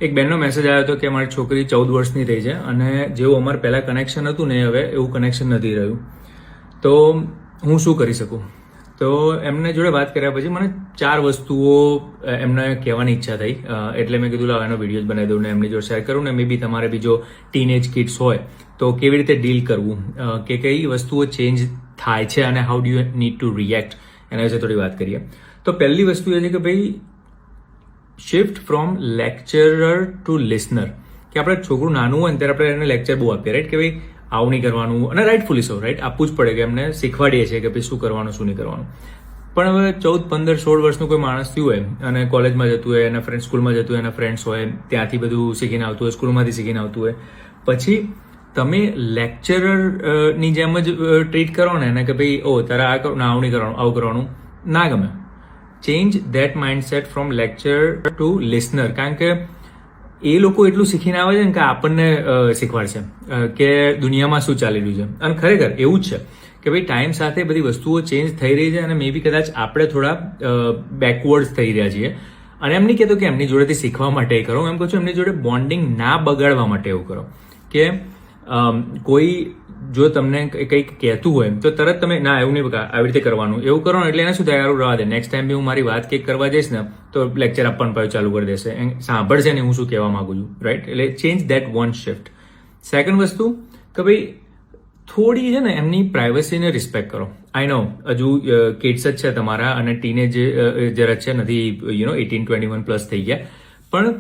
એક બેનનો મેસેજ આવ્યો હતો કે મારી છોકરી 14 વર્ષની થઈ છે અને જેવું અમારે પહેલાં કનેક્શન હતું ને હવે એવું કનેક્શન નથી રહ્યું. તો હું શું કરી શકું? તો એમને જોડે વાત કર્યા પછી મને 4 વસ્તુઓ એમને કહેવાની ઈચ્છા થઈ, એટલે મેં કીધું લાવ એનો વિડીયો બનાવી દઉં ને એમની જોડે શેર કરું ને મે બી તમારે બીજો ટીનેજ કિડ્સ હોય તો કેવી રીતે ડીલ કરવું, કે કઈ વસ્તુઓ ચેન્જ થાય છે અને how do you need two react, એના વિશે થોડી વાત કરીએ. તો પહેલી વસ્તુ એ છે કે ભાઈ shift from lecturer to listener. કે આપણે છોકરું નાનું હોય ને ત્યારે આપણે એને લેક્ચર બહુ આપીએ, રાઈટ, કે ભાઈ આવું નહીં કરવાનું, અને રાઇટફુલી સો, રાઈટ, આપવું જ પડે કે એમને શીખવાડીએ છીએ કે ભાઈ શું કરવાનું શું નહીં કરવાનું. પણ હવે 14, 15, 16 વર્ષનું કોઈ માણસ થયું હોય અને કોલેજમાં જતું હોય, એના ફ્રેન્ડ સ્કૂલમાં જતું હોય, એના ફ્રેન્ડ્સ હોય, ત્યાંથી બધું શીખીને આવતું હોય, સ્કૂલમાંથી શીખીને આવતું હોય, પછી તમે લેક્ચરરની જેમ જ ટ્રીટ કરો ને એને કે ભાઈ ઓ તારે આ કરો, આવું નહીં કરવાનું, આવું કરવાનું ના ગમે. Change that mindset from lecture to listener. કારણ કે એ લોકો એટલું શીખીને આવે છે ને કે આપણને શીખવાડશે કે દુનિયામાં શું ચાલી રહ્યું છે. અને ખરેખર એવું જ છે કે ભાઈ ટાઈમ સાથે બધી વસ્તુઓ ચેન્જ થઈ રહી છે અને મે બી કદાચ આપણે થોડા બેકવર્ડ થઈ રહ્યા છીએ. અને એમ નહીં કહેતો કે એમની જોડેથી શીખવા માટે કરો, એમ કહું છું એમની જોડે બોન્ડિંગ ના બગાડવા માટે એવું કરો. કે કોઈ જો તમને કંઈક કહેતું હોય તો તરત તમે ના એવું નહીં બકા આવી રીતે કરવાનું એવું કરો ને એટલે એને શું થાય, યાર રહેવા દે, નેક્સ્ટ ટાઈમ બી હું મારી વાત કંઈક કરવા જઈશ ને તો લેક્ચર આપવાનું પાછું ચાલુ કરી દેશે, સાંભળશે ને હું શું કહેવા માંગુ છું, રાઈટ. એટલે change that one shift. Second વસ્તુ કે ભાઈ થોડી છે ને એમની પ્રાઇવસીને રિસ્પેક્ટ કરો. આઈ નો હજુ કિડ્સ જ છે તમારા અને ટીનેજ જરા છે, નથી 18, 21 પ્લસ થઈ ગયા. પણ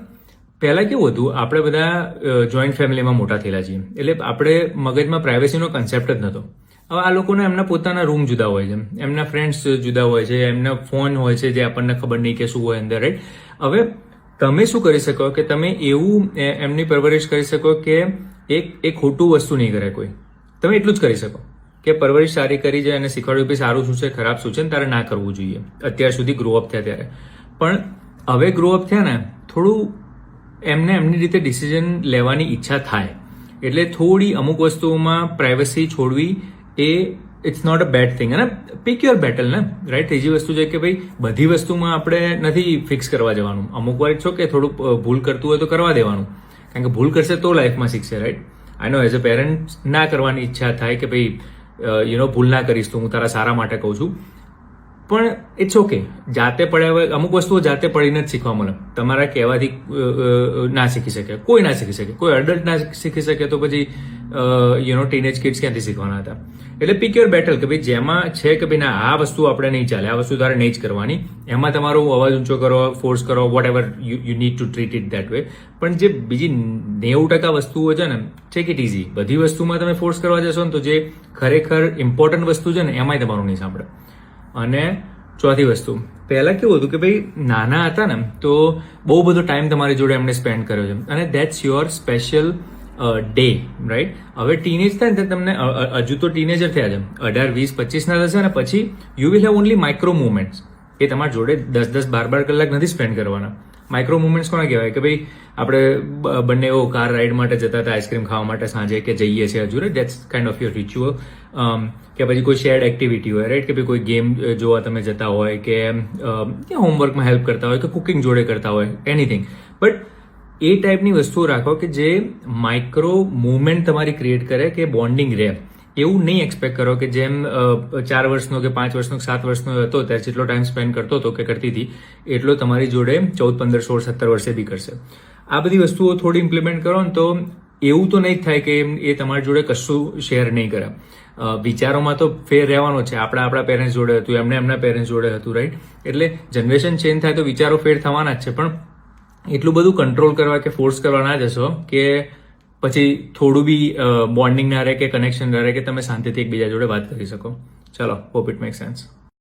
પહેલા કેવું હતું, આપણે બધા જોઈન્ટ ફેમિલીમાં મોટા થયેલા છીએ, એટલે આપણે મગજમાં પ્રાઇવસીનો કન્સેપ્ટ જ નહોતો. હવે આ લોકોને એમના પોતાના રૂમ જુદા હોય છે, એમના ફ્રેન્ડ્સ જુદા હોય છે, એમના ફોન હોય છે જે આપણને ખબર નહીં કે શું હોય અંદર, રાઈટ. હવે તમે શું કરી શકો કે તમે એવું એમની પરવરિશ કરી શકો કે એક ખોટું વસ્તુ નહીં કરે કોઈ. તમે એટલું જ કરી શકો કે પરવરિશ સારી કરી છે અને શીખવાડ્યું કે સારું શું છે ખરાબ શું છે, તારે ના કરવું જોઈએ. અત્યાર સુધી ગ્રોઅપ થયા ત્યારે. પણ હવે ગ્રોઅપ થયા ને થોડું એમને એમની રીતે ડિસિઝન લેવાની ઈચ્છા થાય એટલે થોડી અમુક વસ્તુઓમાં પ્રાઇવસી છોડવી એ it's not a bad thing. અને પિક યોર બેટલ ને, રાઈટ. ત્રીજી વસ્તુ છે કે ભાઈ બધી વસ્તુમાં આપણે નથી ફિક્સ કરવા જવાનું. અમુક વાર છો કે થોડુંક ભૂલ કરતું હોય તો કરવા દેવાનું, કારણ કે ભૂલ કરશે તો લાઈફમાં શીખશે, right. I know as a parent ના કરવાની ઈચ્છા થાય કે ભાઈ ભૂલ ના કરીશ તો હું તારા સારા માટે કહું છું, પણ ઇટ્સ ઓકે. જાતે પડ્યા હોય અમુક વસ્તુઓ જાતે પડીને જ શીખવા મળે. તમારા કહેવાથી ના શીખી શકે કોઈ, ના શીખી શકે કોઈ, એડલ્ટ ના શીખી શકે તો પછી ટીનેજ કિડ્સ ક્યાંથી શીખવાના હતા. એટલે પિક યોર બેટલ કે ભાઈ જેમાં છે કે ભાઈ ના આ વસ્તુ આપણે નહીં ચાલે, આ વસ્તુ તારે નહીં જ કરવાની, એમાં તમારો અવાજ ઊંચો કરો, ફોર્સ કરો, whatever you need to treat it that way. પણ જે બીજી 90% વસ્તુઓ છે ને, ટેક ઇટ ઇઝી. બધી વસ્તુમાં તમે ફોર્સ કરવા જશો ને તો જે ખરેખર ઇમ્પોર્ટન્ટ વસ્તુ છે ને એમાંય તમારું નહીં સાંભળે. અને ચોથી વસ્તુ, પહેલા કેવું હતું કે ભાઈ નાના હતા ને તો બહુ બધો ટાઈમ તમારી જોડે એમને સ્પેન્ડ કર્યો છે અને that's your special day, right. હવે ટીનેજ થાય ને તમને હજુ તો ટીનેજર થયા છે, 18, 20, 25 ના થશે ને પછી you will have only micro movements. એ તમારી જોડે 10, 12 કલાક નથી સ્પેન્ડ કરવાના. માઇક્રો મુવમેન્ટ્સ કોને કહેવાય કે ભાઈ આપણે બંને કાર રાઇડ માટે જતા હતા, આઈસ્ક્રીમ ખાવા માટે સાંજે કે જઈએ છીએ હજુ, right. That's kind of your ritual. કે પછી કોઈ શેર્ડ એક્ટિવિટી હોય, રાઈટ, કે ભાઈ કોઈ ગેમ જોવા તમે જતા હોય કે હોમવર્કમાં હેલ્પ કરતા હોય કે કુકિંગ જોડે કરતા હોય, એનીથિંગ. બટ એ ટાઈપની વસ્તુઓ રાખો કે જે માઇક્રો મુવમેન્ટ તમારી ક્રિએટ કરે કે બોન્ડિંગ રહે. એવું નહીં એક્સપેક્ટ કરો કે જેમ 4 વર્ષનો કે 5 વર્ષનો કે 7 વર્ષનો હતો ત્યારે જેટલો ટાઈમ સ્પેન્ડ કરતો હતો કે કરતી હતી એટલો તમારી જોડે 14, 15, 16, 17 વર્ષે બી કરશે. આ બધી વસ્તુઓ થોડી ઇમ્પ્લિમેન્ટ કરો ને તો એવું તો નહીં જ થાય કે એ તમારી જોડે કશું શેર નહીં કરે. વિચારોમાં તો ફેર રહેવાનો છે. આપણા પેરેન્ટ્સ જોડે હતું, એમના પેરેન્ટ્સ જોડે હતું, રાઈટ. એટલે જનરેશન ચેન્જ થાય તો વિચારો ફેર થવાના જ છે. પણ એટલું બધું કંટ્રોલ કરવા કે ફોર્સ કરવા ના જશો કે પછી થોડું બી બોન્ડિંગ ના રહે કે કનેક્શન ના રહે કે તમે શાંતિથી એકબીજા જોડે વાત કરી શકો. ચલો, હોપ ઇટ મેક સેન્સ.